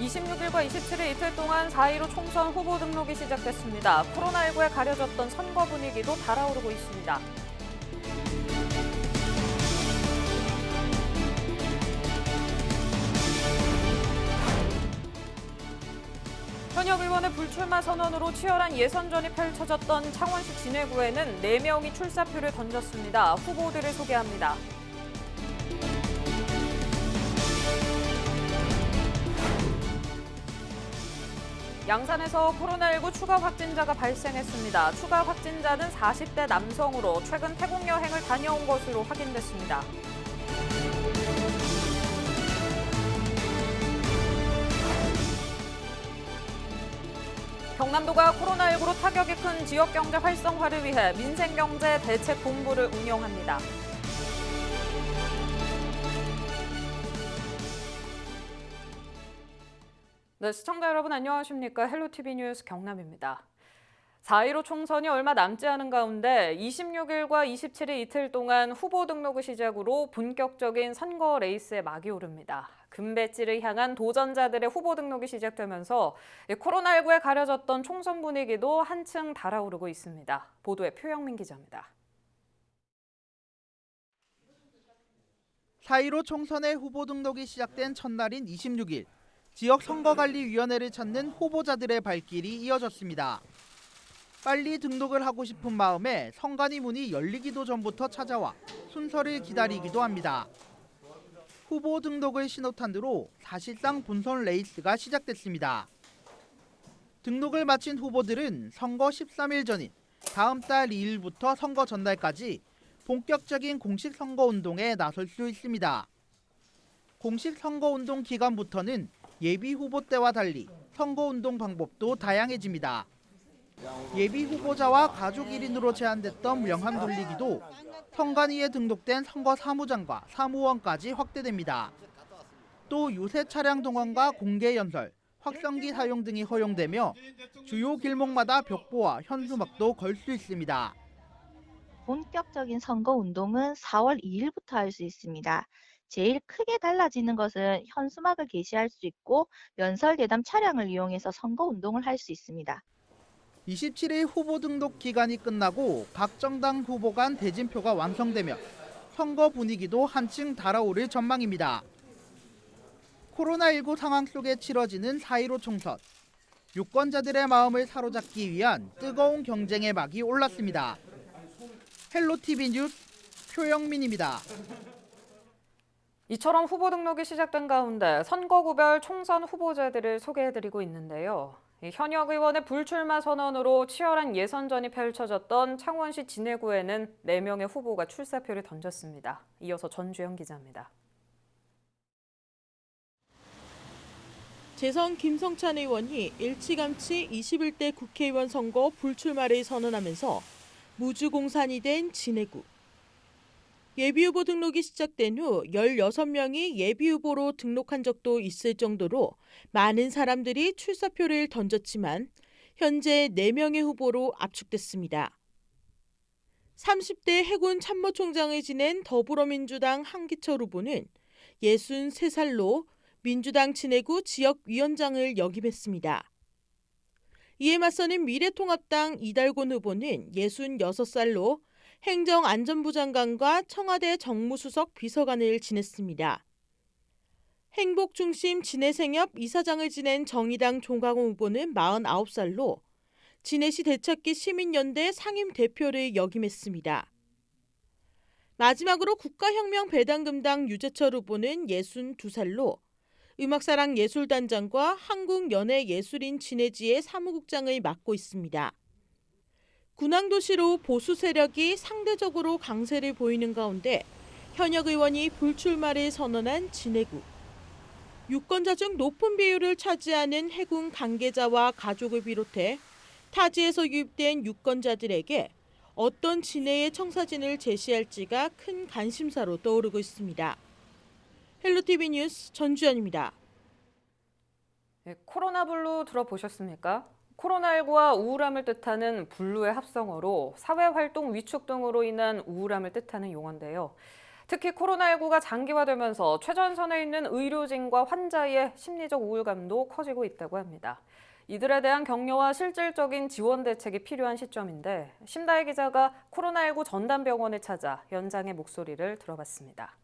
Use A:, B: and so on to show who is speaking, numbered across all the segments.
A: 26일과 27일 이틀 동안 4.15 총선 후보 등록이 시작됐습니다. 코로나19에 가려졌던 선거 분위기도 달아오르고 있습니다. 현역 의원의 불출마 선언으로 치열한 예선전이 펼쳐졌던 창원시 진해구에는 4명이 출사표를 던졌습니다. 후보들을 소개합니다. 양산에서 코로나19 추가 확진자가 발생했습니다. 추가 확진자는 40대 남성으로 최근 태국 여행을 다녀온 것으로 확인됐습니다. 경남도가 코로나19로 타격이 큰 지역경제 활성화를 위해 민생경제 대책본부를 운영합니다. 네, 시청자 여러분 안녕하십니까? 헬로티비 뉴스 경남입니다. 4.15 총선이 얼마 남지 않은 가운데 26일과 27일 이틀 동안 후보 등록을 시작으로 본격적인 선거 레이스에 막이 오릅니다. 금배지를 향한 도전자들의 후보 등록이 시작되면서 코로나19에 가려졌던 총선 분위기도 한층 달아오르고 있습니다. 보도에 표영민 기자입니다.
B: 4.15 총선의 후보 등록이 시작된 첫날인 26일, 지역 선거관리위원회를 찾는 후보자들의 발길이 이어졌습니다. 빨리 등록을 하고 싶은 마음에 선관위 문이 열리기도 전부터 찾아와 순서를 기다리기도 합니다. 후보 등록을 신호탄으로 사실상 본선 레이스가 시작됐습니다. 등록을 마친 후보들은 선거 13일 전인 다음 달 2일부터 선거 전날까지 본격적인 공식 선거운동에 나설 수 있습니다. 공식 선거운동 기간부터는 예비 후보 때와 달리 선거운동 방법도 다양해집니다. 예비 후보자와 가족 1인으로 제한됐던 명함 돌리기도 선관위에 등록된 선거 사무장과 사무원까지 확대됩니다. 또 유세 차량 동원과 공개 연설, 확성기 사용 등이 허용되며 주요 길목마다 벽보와 현수막도 걸 수 있습니다.
C: 본격적인 선거 운동은 4월 2일부터 할 수 있습니다. 제일 크게 달라지는 것은 현수막을 게시할 수 있고 연설 대담 차량을 이용해서 선거 운동을 할 수 있습니다.
B: 27일 후보 등록 기간이 끝나고 각 정당 후보 간 대진표가 완성되며 선거 분위기도 한층 달아오를 전망입니다. 코로나19 상황 속에 치러지는 4.15 총선. 유권자들의 마음을 사로잡기 위한 뜨거운 경쟁의 막이 올랐습니다. 헬로티비 뉴스 표영민입니다.
A: 이처럼 후보 등록이 시작된 가운데 선거구별 총선 후보자들을 소개해드리고 있는데요. 현역 의원의 불출마 선언으로 치열한 예선전이 펼쳐졌던 창원시 진해구에는 4명의 후보가 출사표를 던졌습니다. 이어서 전주영 기자입니다.
D: 재선 김성찬 의원이 일찌감치 21대 국회의원 선거 불출마를 선언하면서 무주공산이 된 진해구. 예비후보 등록이 시작된 후 16명이 예비후보로 등록한 적도 있을 정도로 많은 사람들이 출사표를 던졌지만 현재 4명의 후보로 압축됐습니다. 30대 해군 참모총장을 지낸 더불어민주당 한기철 후보는 63살로 민주당 진해구 지역위원장을 역임했습니다. 이에 맞서는 미래통합당 이달곤 후보는 66살로 행정안전부 장관과 청와대 정무수석 비서관을 지냈습니다. 행복중심 진해생협 이사장을 지낸 정의당 종강호 후보는 49살로 진해시 대찾기 시민연대 상임대표를 역임했습니다. 마지막으로 국가혁명배당금당 유재철 후보는 62살로 음악사랑예술단장과 한국연예예술인 진해지의 사무국장을 맡고 있습니다. 군항도시로 보수 세력이 상대적으로 강세를 보이는 가운데 현역 의원이 불출마를 선언한 진해구. 유권자 중 높은 비율을 차지하는 해군 관계자와 가족을 비롯해 타지에서 유입된 유권자들에게 어떤 진해의 청사진을 제시할지가 큰 관심사로 떠오르고 있습니다. 헬로티비 뉴스 전주연입니다.
A: 코로나 블루 들어보셨습니까? 코로나19와 우울함을 뜻하는 블루의 합성어로 사회활동 위축 등으로 인한 우울함을 뜻하는 용어인데요. 특히 코로나19가 장기화되면서 최전선에 있는 의료진과 환자의 심리적 우울감도 커지고 있다고 합니다. 이들에 대한 격려와 실질적인 지원 대책이 필요한 시점인데 심다혜 기자가 코로나19 전담병원을 찾아 연장의 목소리를 들어봤습니다.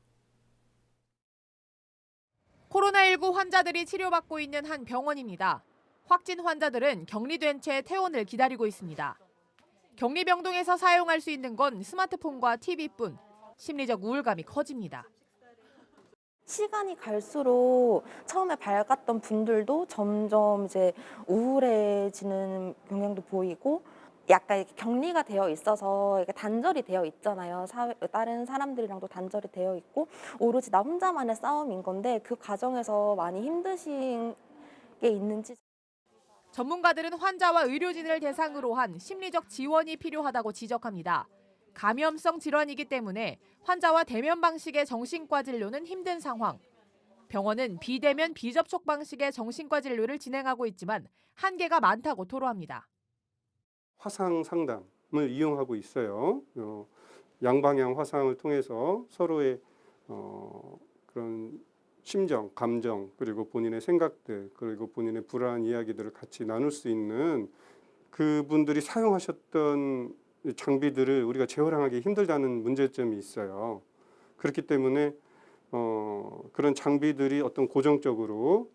E: 코로나19 환자들이 치료받고 있는 한 병원입니다. 확진 환자들은 격리된 채 퇴원을 기다리고 있습니다. 격리병동에서 사용할 수 있는 건 스마트폰과 TV뿐. 심리적 우울감이 커집니다.
F: 시간이 갈수록 처음에 밝았던 분들도 점점 이제 우울해지는 경향도 보이고 약간 이렇게 격리가 되어 있어서 이렇게 단절이 되어 있잖아요. 다른 사람들이랑도 단절이 되어 있고 오로지 나 혼자만의 싸움인 건데 그 과정에서 많이 힘드신 게 있는지.
E: 전문가들은 환자와 의료진을 대상으로 한 심리적 지원이 필요하다고 지적합니다. 감염성 질환이기 때문에 환자와 대면 방식의 정신과 진료는 힘든 상황. 병원은 비대면 비접촉 방식의 정신과 진료를 진행하고 있지만 한계가 많다고 토로합니다.
G: 화상 상담을 이용하고 있어요. 양방향 화상을 통해서 서로의 그런 심정, 감정, 그리고 본인의 생각들, 그리고 본인의 불안한 이야기들을 같이 나눌 수 있는 그분들이 사용하셨던 장비들을 우리가 재활용하기 힘들다는 문제점이 있어요. 그렇기 때문에 그런 장비들이 어떤 고정적으로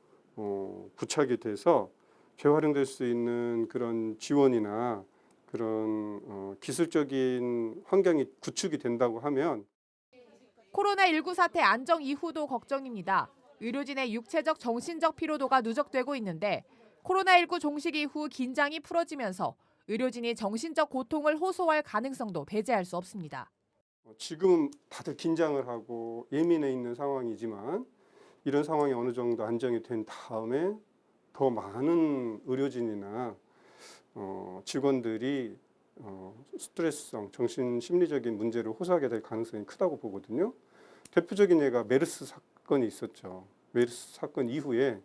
G: 부착이 돼서 재활용될 수 있는 그런 지원이나 그런 기술적인 환경이 구축이 된다고 하면
E: 코로나19 사태 안정 이후도 걱정입니다. 의료진의 육체적, 정신적 피로도가 누적되고 있는데 코로나19 종식 이후 긴장이 풀어지면서 의료진이 정신적 고통을 호소할 가능성도 배제할 수 없습니다.
G: 지금 다들 긴장을 하고 예민해 있는 상황이지만 이런 상황이 어느 정도 안정이 된 다음에 더 많은 의료진이나 직원들이 스트레스성, 정신 심리적인 문제를 호소하게 될 가능성이 크다고 보거든요. 대표적인 예가 메르스 사건이 있었죠. 메르스 사건 이후에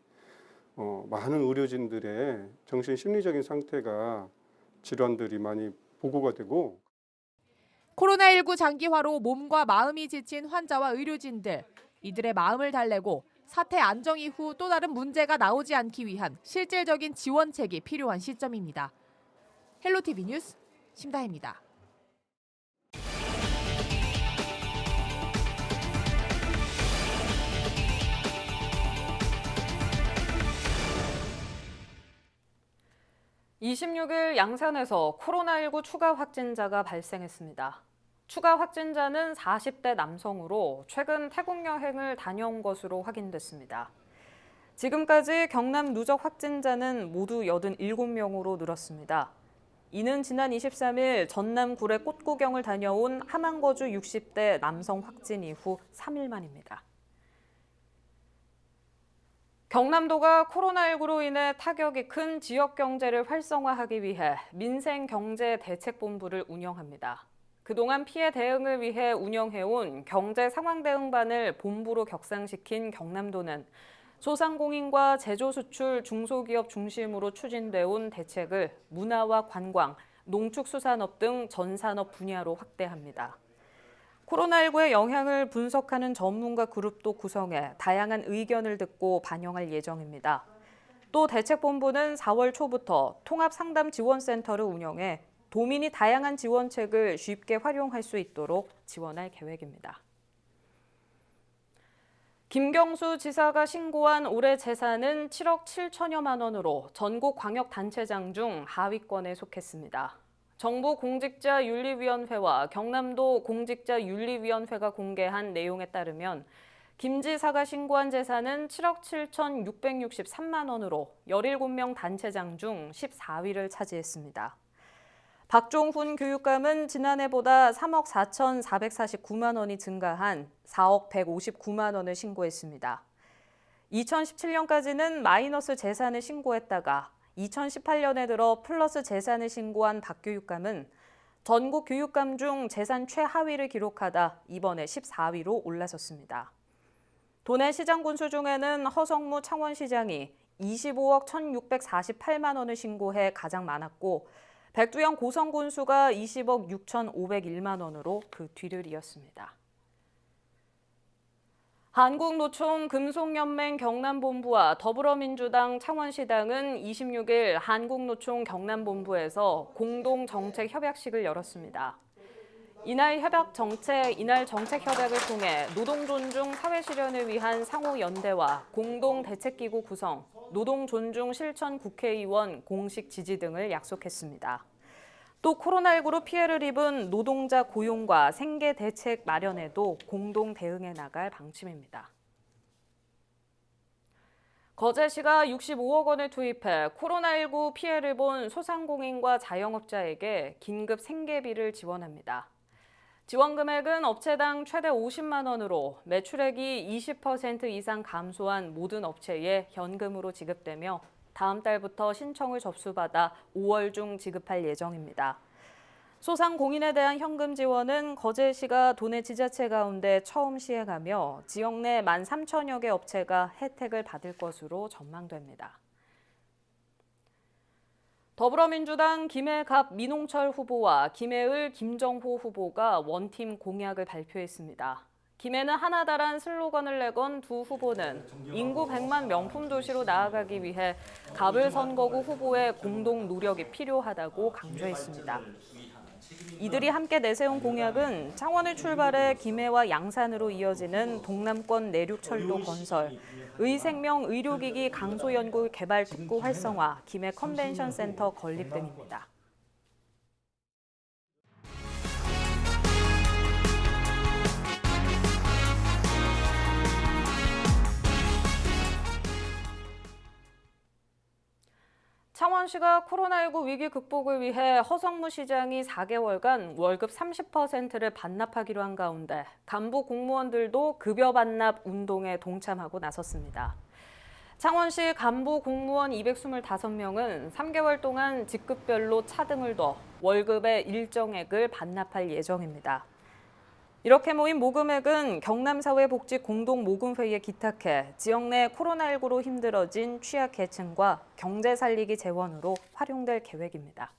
G: 많은 의료진들의 정신 심리적인 상태가 질환들이 많이 보고가 되고
E: 코로나19 장기화로 몸과 마음이 지친 환자와 의료진들, 이들의 마음을 달래고 사태 안정 이후 또 다른 문제가 나오지 않기 위한 실질적인 지원책이 필요한 시점입니다. 헬로티비 뉴스 심다혜입니다.
A: (26일) 양산에서 코로나19 추가 확진자가 발생했습니다. 추가 확진자는 40대 남성으로 최근 태국 여행을 다녀온 것으로 확인됐습니다. 지금까지 경남 누적 확진자는 모두 87명으로 늘었습니다. 이는 지난 23일 전남 구례 꽃구경을 다녀온 함안거주 60대 남성 확진 이후 3일 만입니다. 경남도가 코로나19로 인해 타격이 큰 지역 경제를 활성화하기 위해 민생경제대책본부를 운영합니다. 그동안 피해 대응을 위해 운영해온 경제상황대응반을 본부로 격상시킨 경남도는 소상공인과 제조수출 중소기업 중심으로 추진돼 온 대책을 문화와 관광, 농축수산업 등 전산업 분야로 확대합니다. 코로나19의 영향을 분석하는 전문가 그룹도 구성해 다양한 의견을 듣고 반영할 예정입니다. 또 대책본부는 4월 초부터 통합상담지원센터를 운영해 도민이 다양한 지원책을 쉽게 활용할 수 있도록 지원할 계획입니다. 김경수 지사가 신고한 올해 재산은 7억 7천여만 원으로 전국 광역단체장 중 하위권에 속했습니다. 정부 공직자윤리위원회와 경남도 공직자윤리위원회가 공개한 내용에 따르면 김 지사가 신고한 재산은 7억 7,663만 원으로 17명 단체장 중 14위를 차지했습니다. 박종훈 교육감은 지난해보다 3억 4,449만 원이 증가한 4억 159만 원을 신고했습니다. 2017년까지는 마이너스 재산을 신고했다가 2018년에 들어 플러스 재산을 신고한 박 교육감은 전국 교육감 중 재산 최하위를 기록하다 이번에 14위로 올라섰습니다. 도내 시장 군수 중에는 허성무 창원시장이 25억 1,648만 원을 신고해 가장 많았고 백두영 고성 군수가 20억 6,501만 원으로 그 뒤를 이었습니다. 한국노총 금속연맹 경남본부와 더불어민주당 창원시당은 26일 한국노총 경남본부에서 공동정책협약식을 열었습니다. 이날 정책협약을 통해 노동존중 사회실현을 위한 상호연대와 공동대책기구 구성, 노동존중 실천 국회의원 공식 지지 등을 약속했습니다. 또 코로나19로 피해를 입은 노동자 고용과 생계 대책 마련에도 공동 대응해 나갈 방침입니다. 거제시가 65억 원을 투입해 코로나19 피해를 본 소상공인과 자영업자에게 긴급 생계비를 지원합니다. 지원 금액은 업체당 최대 50만 원으로 매출액이 20% 이상 감소한 모든 업체에 현금으로 지급되며 다음 달부터 신청을 접수받아 5월 중 지급할 예정입니다. 소상공인에 대한 현금 지원은 거제시가 도내 지자체 가운데 처음 시행하며 지역 내 13,000여 개 업체가 혜택을 받을 것으로 전망됩니다. 더불어민주당 김해갑 민홍철 후보와 김해을 김정호 후보가 원팀 공약을 발표했습니다. 김해는 하나다란 슬로건을 내건 두 후보는 인구 100만 명품 도시로 나아가기 위해 갑을 선거구 후보의 공동 노력이 필요하다고 강조했습니다. 이들이 함께 내세운 공약은 창원을 출발해 김해와 양산으로 이어지는 동남권 내륙철도 건설, 의생명 의료기기 강소연구 개발 특구 활성화, 김해 컨벤션 센터 건립 등입니다. 창원시가 코로나19 위기 극복을 위해 허성무 시장이 4개월간 월급 30%를 반납하기로 한 가운데 간부 공무원들도 급여 반납 운동에 동참하고 나섰습니다. 창원시 간부 공무원 225명은 3개월 동안 직급별로 차등을 둬 월급의 일정액을 반납할 예정입니다. 이렇게 모인 모금액은 경남사회복지공동모금회의에 기탁해 지역 내 코로나19로 힘들어진 취약계층과 경제 살리기 재원으로 활용될 계획입니다.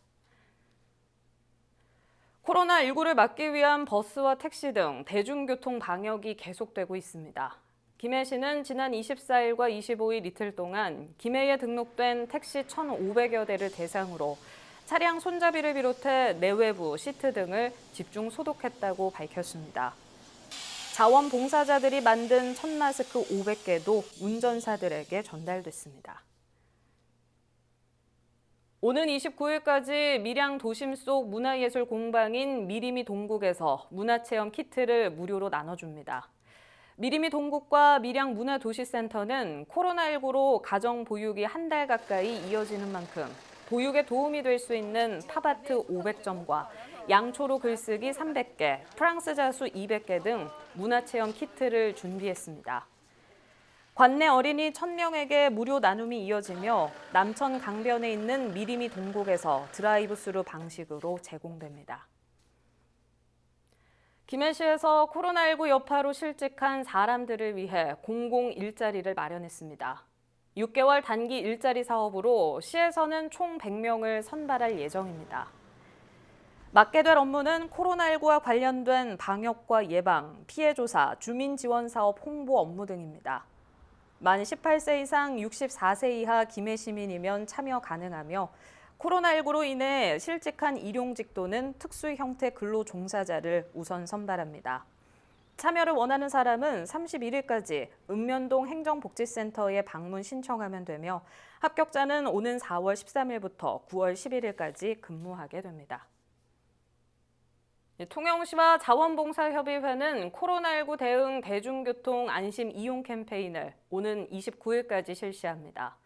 A: 코로나19를 막기 위한 버스와 택시 등 대중교통 방역이 계속되고 있습니다. 김해시는 지난 24일과 25일 이틀 동안 김해에 등록된 택시 1,500여 대를 대상으로 차량 손잡이를 비롯해 내외부, 시트 등을 집중 소독했다고 밝혔습니다. 자원봉사자들이 만든 천마스크 500개도 운전사들에게 전달됐습니다. 오는 29일까지 밀양 도심 속 문화예술 공방인 미리미 동국에서 문화체험 키트를 무료로 나눠줍니다. 미리미 동국과 밀양 문화도시센터는 코로나19로 가정 보육이 한 달 가까이 이어지는 만큼 보육에 도움이 될 수 있는 팝아트 500점과 양초로 글쓰기 300개, 프랑스 자수 200개 등 문화체험 키트를 준비했습니다. 관내 어린이 1,000명에게 무료 나눔이 이어지며 남천 강변에 있는 미리미 동국에서 드라이브스루 방식으로 제공됩니다. 김해시에서 코로나19 여파로 실직한 사람들을 위해 공공 일자리를 마련했습니다. 6개월 단기 일자리 사업으로 시에서는 총 100명을 선발할 예정입니다. 맡게 될 업무는 코로나19와 관련된 방역과 예방, 피해 조사, 주민 지원 사업 홍보 업무 등입니다. 만 18세 이상 64세 이하 김해 시민이면 참여 가능하며 코로나19로 인해 실직한 일용직 또는 특수 형태 근로 종사자를 우선 선발합니다. 참여를 원하는 사람은 31일까지 읍면동 행정복지센터에 방문 신청하면 되며 합격자는 오는 4월 13일부터 9월 11일까지 근무하게 됩니다. 통영시와 자원봉사협의회는 코로나19 대응 대중교통 안심 이용 캠페인을 오는 29일까지 실시합니다.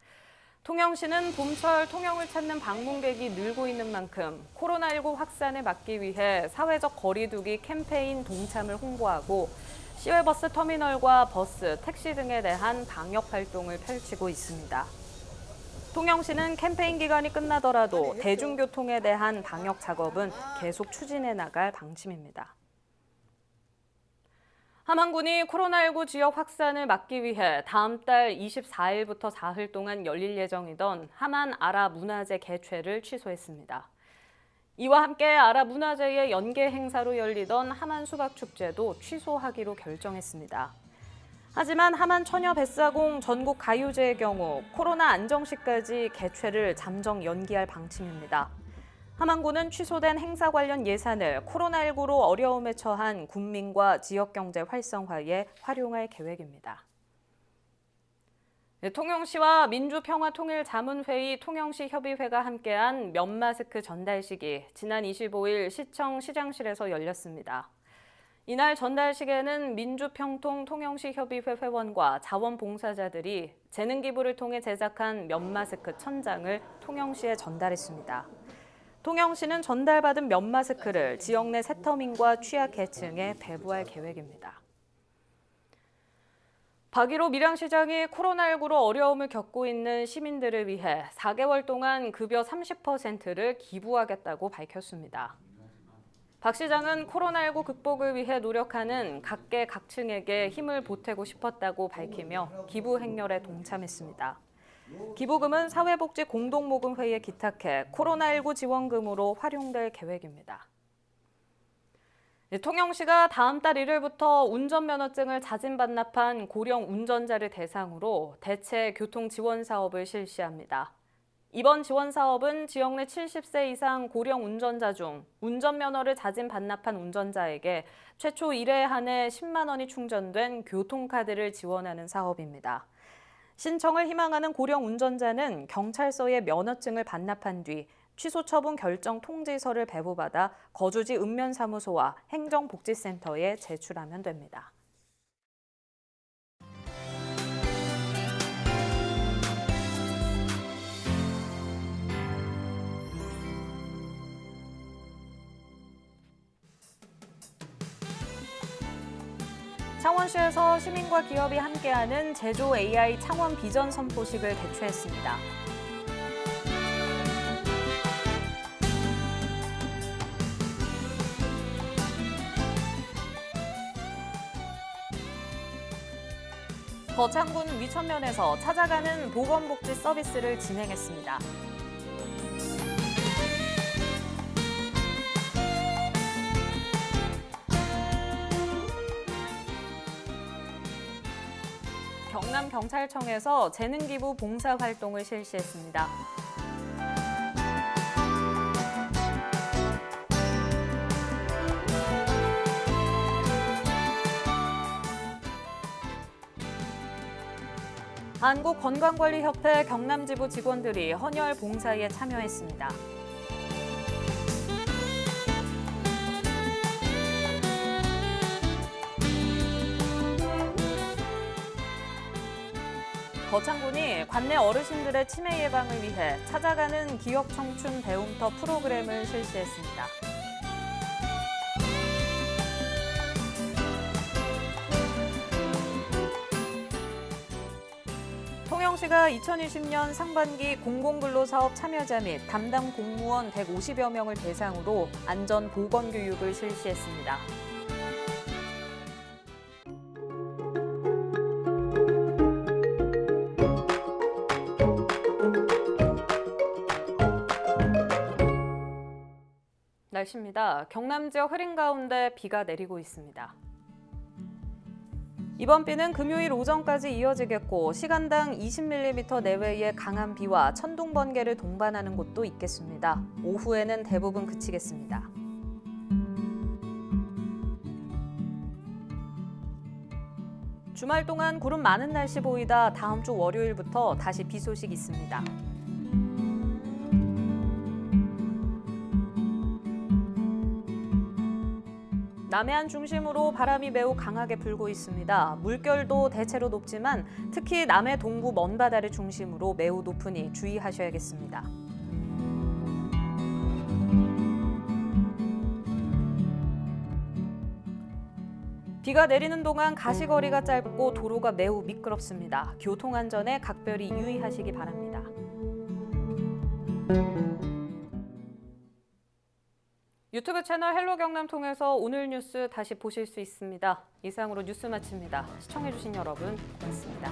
A: 통영시는 봄철 통영을 찾는 방문객이 늘고 있는 만큼 코로나19 확산을 막기 위해 사회적 거리 두기 캠페인 동참을 홍보하고 시외버스 터미널과 버스, 택시 등에 대한 방역 활동을 펼치고 있습니다. 통영시는 캠페인 기간이 끝나더라도 대중교통에 대한 방역 작업은 계속 추진해 나갈 방침입니다. 함안군이 코로나19 지역 확산을 막기 위해 다음 달 24일부터 사흘 동안 열릴 예정이던 함안 아라문화제 개최를 취소했습니다. 이와 함께 아라문화제의 연계 행사로 열리던 함안 수박축제도 취소하기로 결정했습니다. 하지만 하만 처녀 뱃사공 전국 가요제의 경우 코로나 안정시까지 개최를 잠정 연기할 방침입니다. 함안군은 취소된 행사 관련 예산을 코로나19로 어려움에 처한 군민과 지역경제 활성화에 활용할 계획입니다. 통영시와 민주평화통일자문회의 통영시 협의회가 함께한 면마스크 전달식이 지난 25일 시청 시장실에서 열렸습니다. 이날 전달식에는 민주평통 통영시 협의회 회원과 자원봉사자들이 재능기부를 통해 제작한 면마스크 1000장을 통영시에 전달했습니다. 통영시는 전달받은 면마스크를 지역 내 세터민과 취약계층에 배부할 계획입니다. 박일호 밀양시장이 코로나19로 어려움을 겪고 있는 시민들을 위해 4개월 동안 급여 30%를 기부하겠다고 밝혔습니다. 박 시장은 코로나19 극복을 위해 노력하는 각계각층에게 힘을 보태고 싶었다고 밝히며 기부 행렬에 동참했습니다. 기부금은 사회복지공동모금회의에 기탁해 코로나19 지원금으로 활용될 계획입니다. 통영시가 다음 달 1일부터 운전면허증을 자진 반납한 고령 운전자를 대상으로 대체 교통 지원 사업을 실시합니다. 이번 지원 사업은 지역 내 70세 이상 고령 운전자 중 운전면허를 자진 반납한 운전자에게 최초 1회에 한해 10만 원이 충전된 교통카드를 지원하는 사업입니다. 신청을 희망하는 고령 운전자는 경찰서에 면허증을 반납한 뒤 취소 처분 결정 통지서를 배부받아 거주지 읍면사무소와 행정복지센터에 제출하면 됩니다. 창원시에서 시민과 기업이 함께하는 제조 AI 창원 비전 선포식을 개최했습니다. 거창군 위천면에서 찾아가는 보건복지 서비스를 진행했습니다. 경남경찰청에서 재능기부 봉사활동을 실시했습니다. 한국건강관리협회 경남지부 직원들이 헌혈 봉사에 참여했습니다. 거창군이 관내 어르신들의 치매 예방을 위해 찾아가는 기억청춘 배움터 프로그램을 실시했습니다. 통영시가 2020년 상반기 공공근로사업 참여자 및 담당 공무원 150여 명을 대상으로 안전보건교육을 실시했습니다. 날씨입니다. 경남 지역 흐린 가운데 비가 내리고 있습니다. 이번 비는 금요일 오전까지 이어지겠고 시간당 20mm 내외의 강한 비와 천둥 번개를 동반하는 곳도 있겠습니다. 오후에는 대부분 그치겠습니다. 주말 동안 구름 많은 날씨 보이다 다음 주 월요일부터 다시 비 소식 있습니다. 남해안 중심으로 바람이 매우 강하게 불고 있습니다. 물결도 대체로 높지만 특히 남해 동부 먼바다를 중심으로 매우 높으니 주의하셔야겠습니다. 비가 내리는 동안 가시거리가 짧고 도로가 매우 미끄럽습니다. 교통안전에 각별히 유의하시기 바랍니다. 유튜브 채널 헬로 경남 통해서 오늘 뉴스 다시 보실 수 있습니다. 이상으로 뉴스 마칩니다. 시청해주신 여러분 고맙습니다.